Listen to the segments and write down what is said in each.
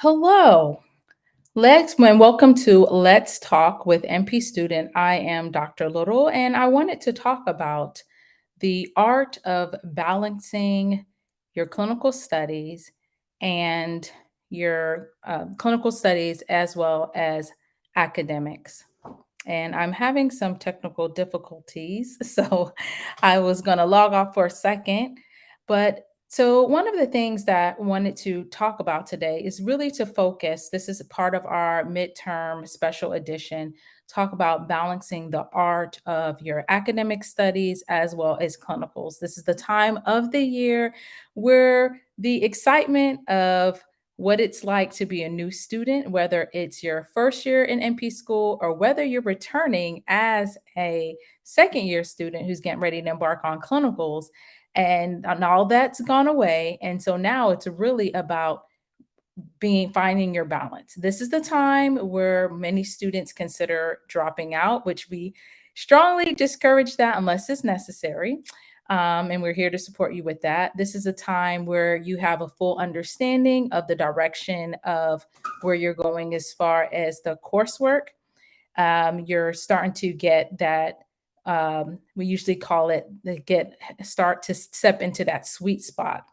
Hello. Welcome to Let's Talk with MP Student. I am Dr. Little, and I wanted to talk about the art of balancing your clinical studies and your clinical studies as well as academics. And I'm having some technical difficulties, so I was going to log off for a second. But so, one of the things that I wanted to talk about today is really to focus. This is a part of our midterm special edition. Talk about balancing the art of your academic studies as well as clinicals. This is the time of the year where the excitement of what it's like to be a new student, whether it's your first year in MP school or whether you're returning as a second year student who's getting ready to embark on clinicals. And all that's gone away. And so now it's really about being finding your balance. This is the time where many students consider dropping out, which we strongly discourage that unless it's necessary. And we're here to support you with that. This is a time where you have a full understanding of the direction of where you're going as far as the coursework. You're starting to get that. We usually call it the get start to step into that sweet spot.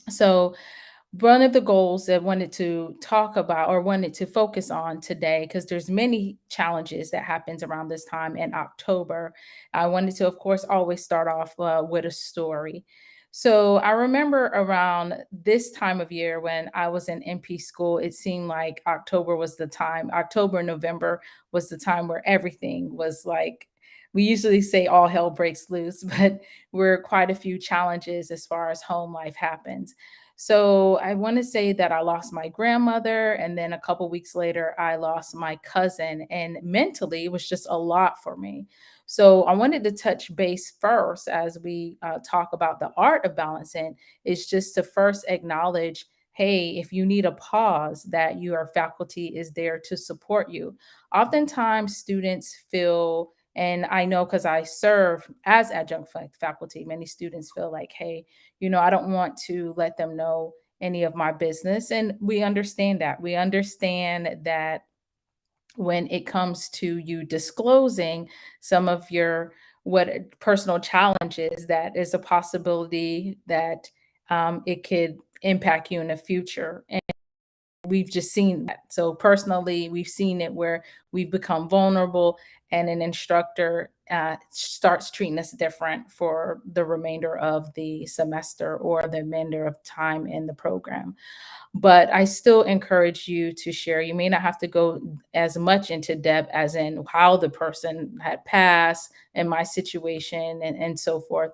So one of the goals that I wanted to talk about or wanted to focus on today, because there's many challenges that happens around this time in October. I wanted to, of course, always start off with a story. So I remember around this time of year when I was in MP school, it seemed like October was the time. October, November was the time where everything was like. We usually say all hell breaks loose, but we're quite a few challenges as far as home life happens. So I want to say that I lost my grandmother, and then a couple weeks later, I lost my cousin, and mentally, it was just a lot for me. So I wanted to touch base first as we talk about the art of balancing. Is just to first acknowledge, hey, if you need a pause, that your faculty is there to support you. Oftentimes, students feel and I know because I serve as adjunct faculty, many students feel like, hey, I don't want to let them know any of my business. And we understand that. We understand that when it comes to you disclosing some of your what personal challenges, that is a possibility that it could impact you in the future. We've just seen that. So personally, we've seen it where we've become vulnerable and an instructor starts treating us different for the remainder of the semester or the remainder of time in the program. But I still encourage you to share. You may not have to go as much into depth as in how the person had passed and my situation and so forth.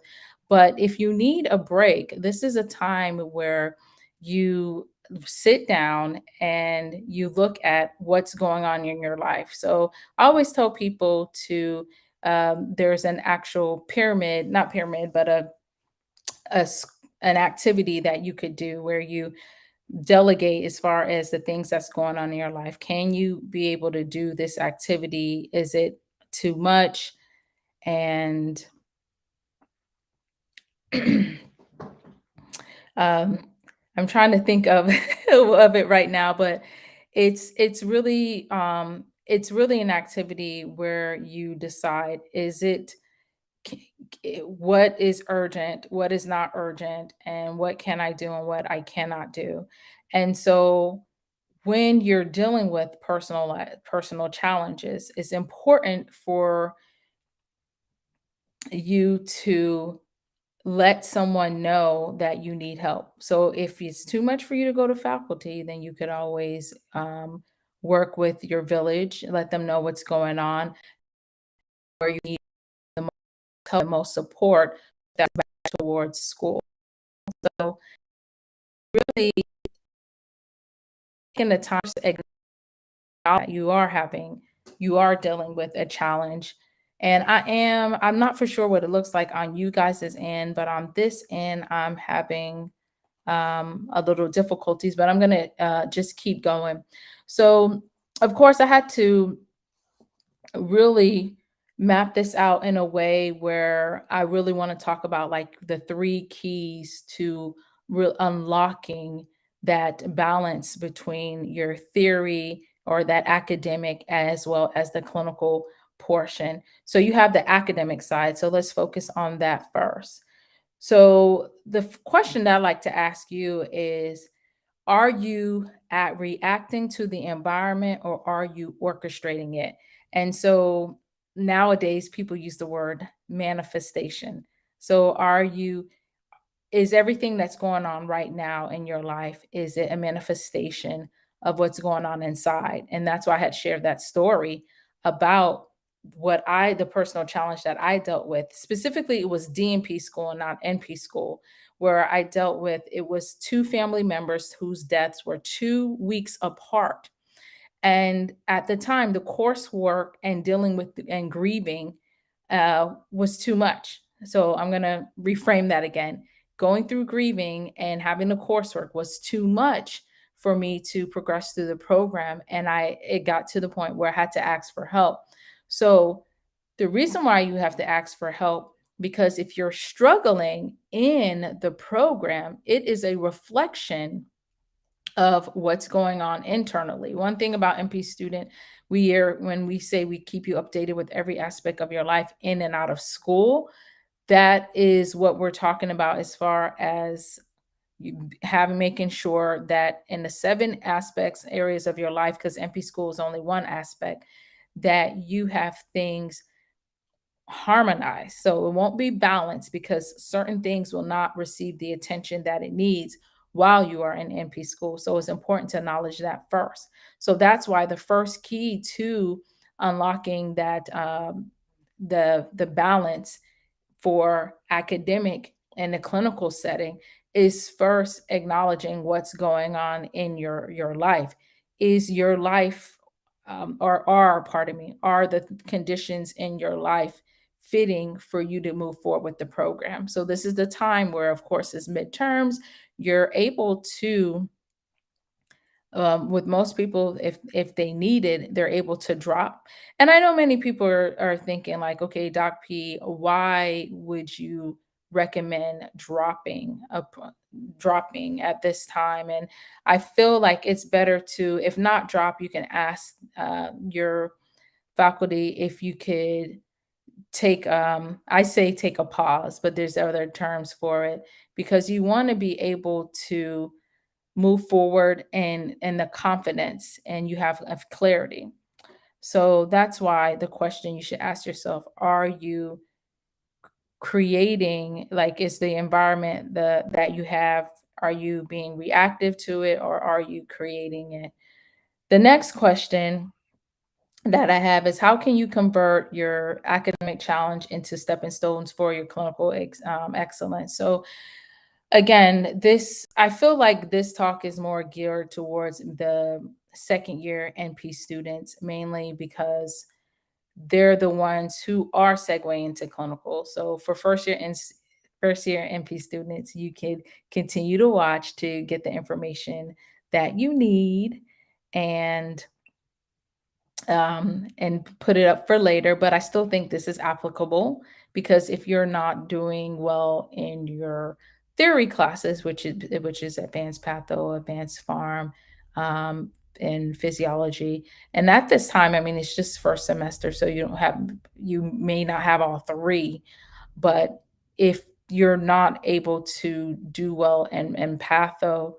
But if you need a break, this is a time where you sit down and you look at what's going on in your life. So I always tell people to there's an actual pyramid, not pyramid, but a s- an activity that you could do where you delegate as far as the things that's going on in your life. Can you be able to do this activity? Is it too much? And um, I'm trying to think of of it right now, but it's really an activity where you decide, is it what is urgent, what is not urgent, and what can I do and what I cannot do. And so when you're dealing with personal challenges, it's important for you to let someone know that you need help. So if it's too much for you to go to faculty, then you could always work with your village, let them know what's going on, where you need the most help, the most support that's back towards school. So really taking the time to acknowledge that you are dealing with a challenge. And I'm not for sure what it looks like on you guys' end, but on this end, I'm having a little difficulties, but I'm gonna just keep going. So, of course, I had to really map this out in a way where I really want to talk about like the three keys to unlocking that balance between your theory or that academic as well as the clinical portion. So you have the academic side. So let's focus on that first. So the question that I like to ask you is, are you at reacting to the environment or are you orchestrating it? And so nowadays people use the word manifestation. So are you, is everything that's going on right now in your life, is it a manifestation of what's going on inside? And that's why I had shared that story about the personal challenge that I dealt with. Specifically, it was DNP school and not NP school, where I dealt with, it was two family members whose deaths were 2 weeks apart. And at the time, the coursework and dealing with and grieving was too much. So I'm going to reframe that again. Going through grieving and having the coursework was too much for me to progress through the program. And it got to the point where I had to ask for help. So the reason why you have to ask for help, because if you're struggling in the program, it is a reflection of what's going on internally. One thing about MP student, when we say we keep you updated with every aspect of your life in and out of school, that is what we're talking about as far as you having making sure that in the 7 areas of your life, because MP school is only one aspect, that you have things harmonized. So it won't be balanced because certain things will not receive the attention that it needs while you are in NP school. So it's important to acknowledge that first. So that's why the first key to unlocking that the balance for academic and the clinical setting is first acknowledging what's going on in your life. Is your life or are pardon me, are the conditions in your life fitting for you to move forward with the program? So this is the time where, of course, as midterms, you're able to with most people, if they need it, they're able to drop. And I know many people are thinking like, okay, Doc P, why would you recommend dropping at this time? And I feel like it's better to, if not drop, you can ask your faculty if you could take I say take a pause, but there's other terms for it, because you want to be able to move forward and the confidence, and you have of clarity. So that's why the question you should ask yourself, are you creating, like, is the environment that you have, are you being reactive to it or are you creating it? The next question that I have is, how can you convert your academic challenge into stepping stones for your clinical excellence? So again, this I feel like this talk is more geared towards the second year NP students, mainly because they're the ones who are segueing into clinical. So for first year NP students, you can continue to watch to get the information that you need, and and put it up for later. But I still think this is applicable, because if you're not doing well in your theory classes, which is advanced patho, advanced pharm, um, and physiology, and at this time, I mean, it's just first semester, so you may not have all three, but if you're not able to do well in patho,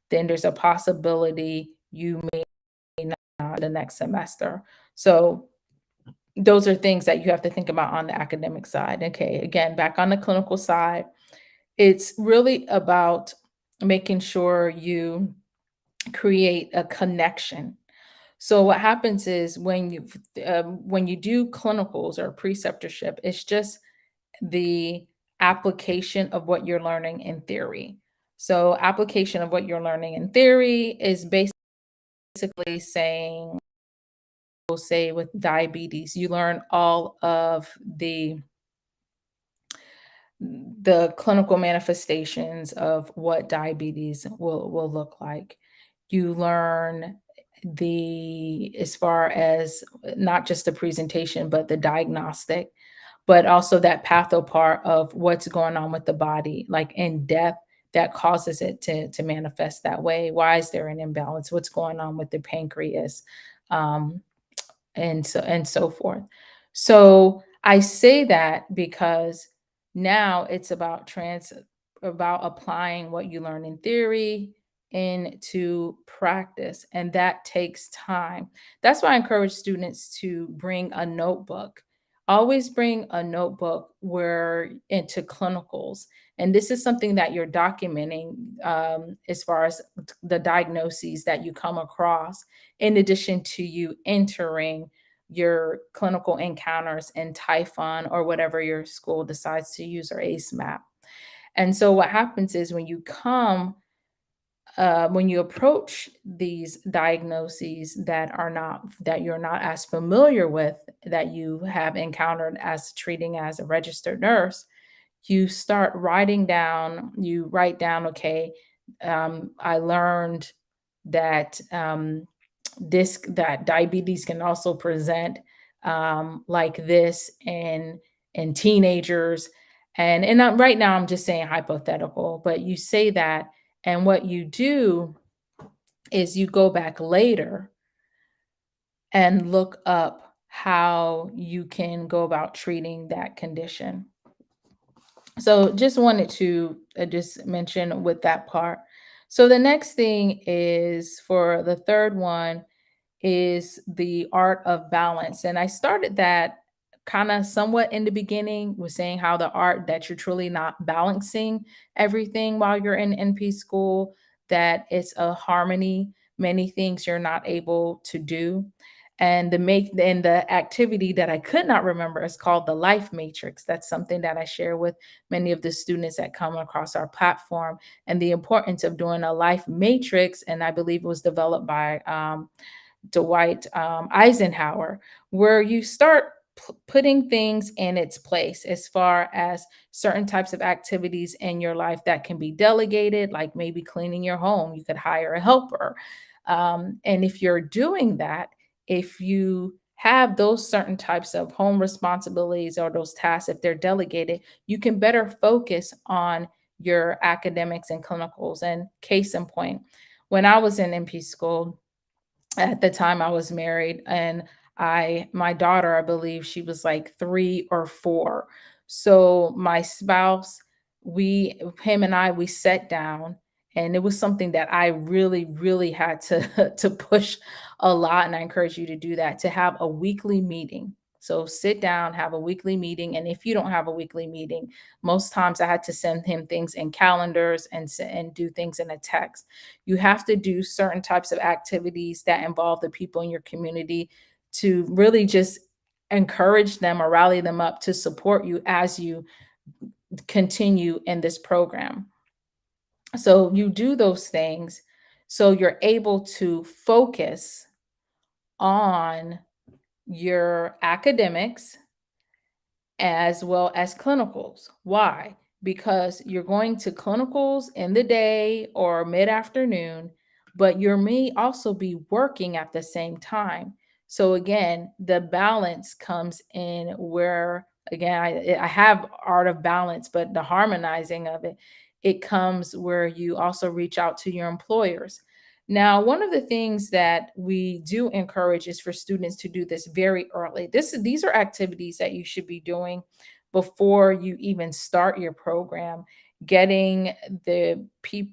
then there's a possibility you may not the next semester. So those are things that you have to think about on the academic side. Okay, again, back on the clinical side, it's really about making sure you create a connection. So what happens is when you do clinicals or preceptorship, it's just the application of what you're learning in theory. So application of what you're learning in theory is basically saying, say with diabetes, you learn all of the clinical manifestations of what diabetes will look like. You learn the as far as not just the presentation, but the diagnostic, but also that patho part of what's going on with the body, like in depth, that causes it to manifest that way. Why is there an imbalance? What's going on with the pancreas? Um, and so forth. So I say that because now it's about applying what you learn in theory into practice, and that takes time. That's why I encourage students to bring a notebook. Always bring a notebook where into clinicals, and this is something that you're documenting as far as the diagnoses that you come across, in addition to you entering your clinical encounters in Typhon or whatever your school decides to use, or ACE map. And so what happens is when you approach these diagnoses that you're not as familiar with, that you have encountered as treating as a registered nurse, you write down, okay, I learned that that diabetes can also present like this in teenagers. Right now I'm just saying hypothetical, but you say that, and what you do is you go back later and look up how you can go about treating that condition. So just wanted to just mention with that part. So the next thing is, for the third one, is the art of balance. And I started that kind of somewhat in the beginning, with saying how the art that you're truly not balancing everything while you're in NP school, that it's a harmony, many things you're not able to do. And the activity that I could not remember is called the life matrix. That's something that I share with many of the students that come across our platform, and the importance of doing a life matrix. And I believe it was developed by Dwight Eisenhower, where you start putting things in its place, as far as certain types of activities in your life that can be delegated, like maybe cleaning your home. You could hire a helper. And if you're doing that, if you have those certain types of home responsibilities or those tasks, if they're delegated, you can better focus on your academics and clinicals. And case in point, when I was in NP school, at the time I was married, and my daughter, I believe she was like 3 or 4. So my spouse, we him and I, we sat down, and it was something that I really, really had to to push a lot, and I encourage you to do that, to have a weekly meeting. So sit down, have a weekly meeting, and if you don't have a weekly meeting, most times I had to send him things in calendars and do things in a text. You have to do certain types of activities that involve the people in your community, to really just encourage them or rally them up to support you as you continue in this program. So you do those things so you're able to focus on your academics as well as clinicals. Why? Because you're going to clinicals in the day or mid afternoon, but you may also be working at the same time. So, again, the balance comes in where, again, I have art of balance, but the harmonizing of it, it comes where you also reach out to your employers. Now, one of the things that we do encourage is for students to do this very early. These are activities that you should be doing before you even start your program, getting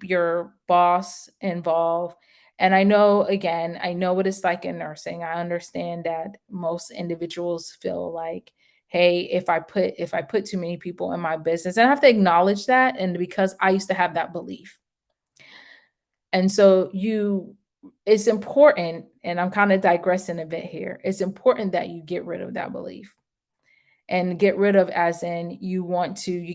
your boss involved. And I know, again, I know what it's like in nursing. I understand that most individuals feel like, hey, if I put too many people in my business, and I have to acknowledge that, and because I used to have that belief. And so it's important, and I'm kind of digressing a bit here. It's important that you get rid of that belief, and get rid of, as in, you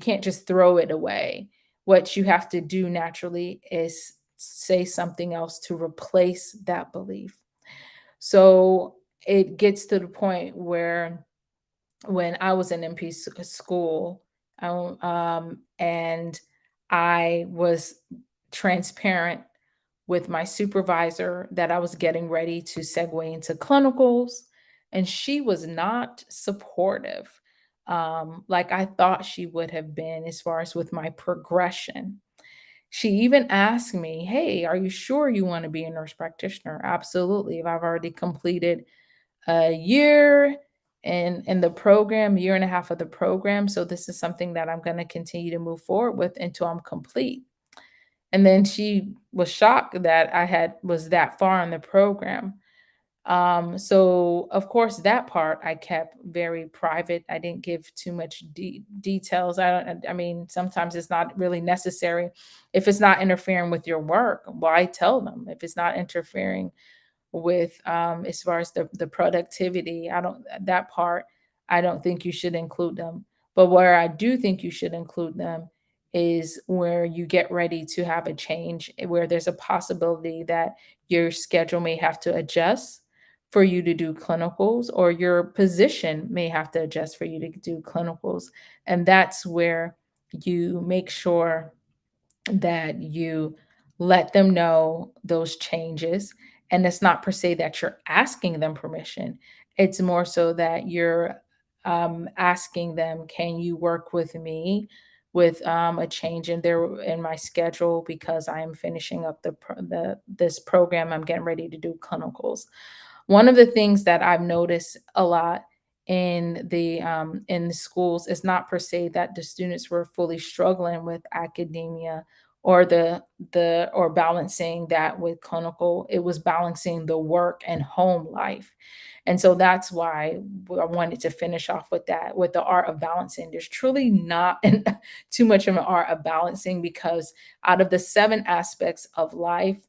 can't just throw it away. What you have to do naturally is say something else to replace that belief. So it gets to the point where, when I was in school, and I was transparent with my supervisor that I was getting ready to segue into clinicals, and she was not supportive, like I thought she would have been, as far as with my progression. She even asked me, "Hey, are you sure you want to be a nurse practitioner?" Absolutely. If I've already completed a year in the program, year and a half of the program, so this is something that I'm going to continue to move forward with until I'm complete. And then she was shocked that I had was that far in the program. So of course that part I kept very private. I didn't give too much details. I mean, sometimes it's not really necessary. If it's not interfering with your work, why tell them? If it's not interfering with as far as the productivity, I don't that part, I don't think you should include them. But where I do think you should include them is where you get ready to have a change, where there's a possibility that your schedule may have to adjust for you to do clinicals, or your position may have to adjust for you to do clinicals. And that's where you make sure that you let them know those changes. And it's not per se that you're asking them permission. It's more so that you're asking them, can you work with me with a change in my schedule, because I am finishing up the this program. I'm getting ready to do clinicals. One of the things that I've noticed a lot in the schools is not per se that the students were fully struggling with academia or the or balancing that with clinical. It was balancing the work and home life. And so that's why I wanted to finish off with that, with the art of balancing. There's truly not too much of an art of balancing, because out of the 7 aspects of life,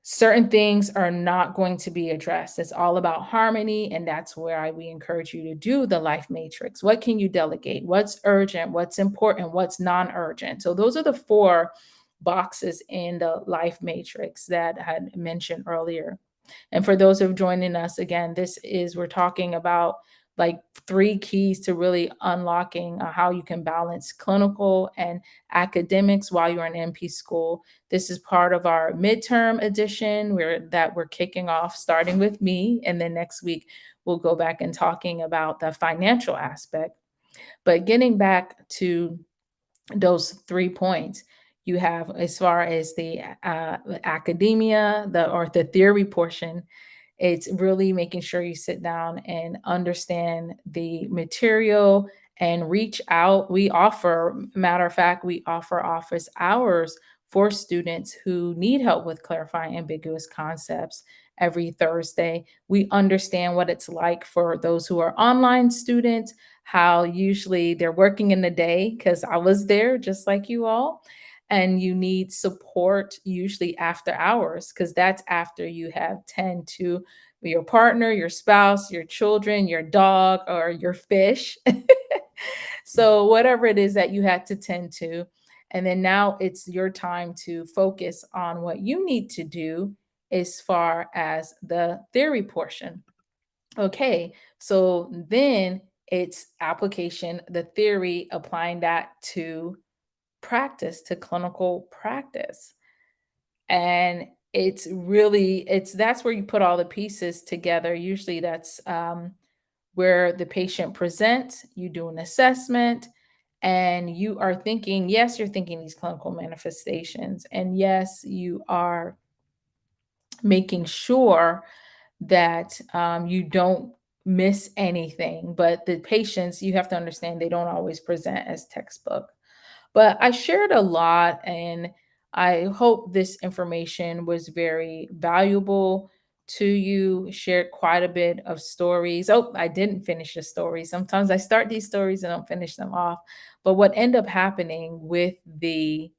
certain things are not going to be addressed. It's all about harmony, and that's where we encourage you to do the life matrix. What can you delegate? What's urgent? What's important? What's non-urgent? So those are the 4 boxes in the life matrix that I had mentioned earlier. And for those who are joining us again, we're talking about like 3 keys to really unlocking how you can balance clinical and academics while you're in NP school. This is part of our midterm edition we're kicking off starting with me. And then next week, we'll go back and talking about the financial aspect. But getting back to those 3 points, you have as far as the academia, the theory portion. It's really making sure you sit down and understand the material and reach out. Matter of fact, we offer office hours for students who need help with clarifying ambiguous concepts every Thursday. We understand what it's like for those who are online students, how usually they're working in the day, because I was there just like you all. And you need support usually after hours, because that's after you have tend to your partner, your spouse, your children, your dog, or your fish. So, whatever it is that you had to tend to. And then now it's your time to focus on what you need to do as far as the theory portion. Okay, so then it's application, the theory, applying that to practice, to clinical practice. And it's that's where you put all the pieces together. Usually that's where the patient presents, you do an assessment, and you are thinking, yes, you're thinking these clinical manifestations. And yes, you are making sure that you don't miss anything. But the patients, you have to understand, they don't always present as textbook. But I shared a lot, and I hope this information was very valuable to you. Shared quite a bit of stories. Oh, I didn't finish the story. Sometimes I start these stories and don't finish them off. But what ended up happening with the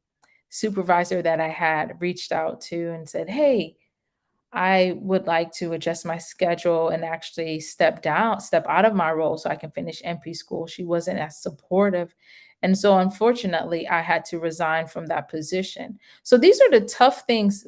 supervisor that I had reached out to and said, "Hey, I would like to adjust my schedule and actually step out of my role so I can finish NP school." She wasn't as supportive. And so, unfortunately, I had to resign from that position. So, these are the tough things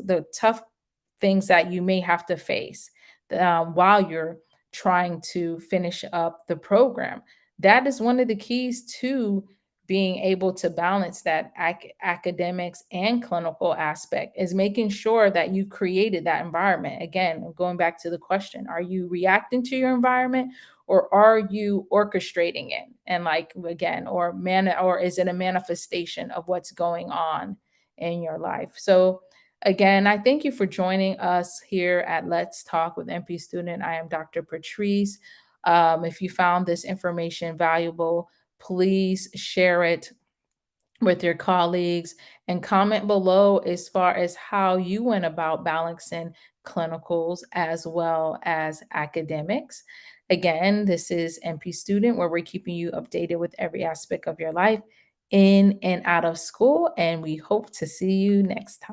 that you may have to face while you're trying to finish up the program. That is one of the keys to being able to balance that academics and clinical aspect, is making sure that you created that environment. Again, going back to the question, are you reacting to your environment, or are you orchestrating it? And like again, or is it a manifestation of what's going on in your life. So, again, I thank you for joining us here at Let's Talk with MP Student. I am Dr. Patrice. If you found this information valuable, please share it with your colleagues and comment below as far as how you went about balancing clinicals as well as academics. Again, this is MP Student, where we're keeping you updated with every aspect of your life in and out of school, and we hope to see you next time.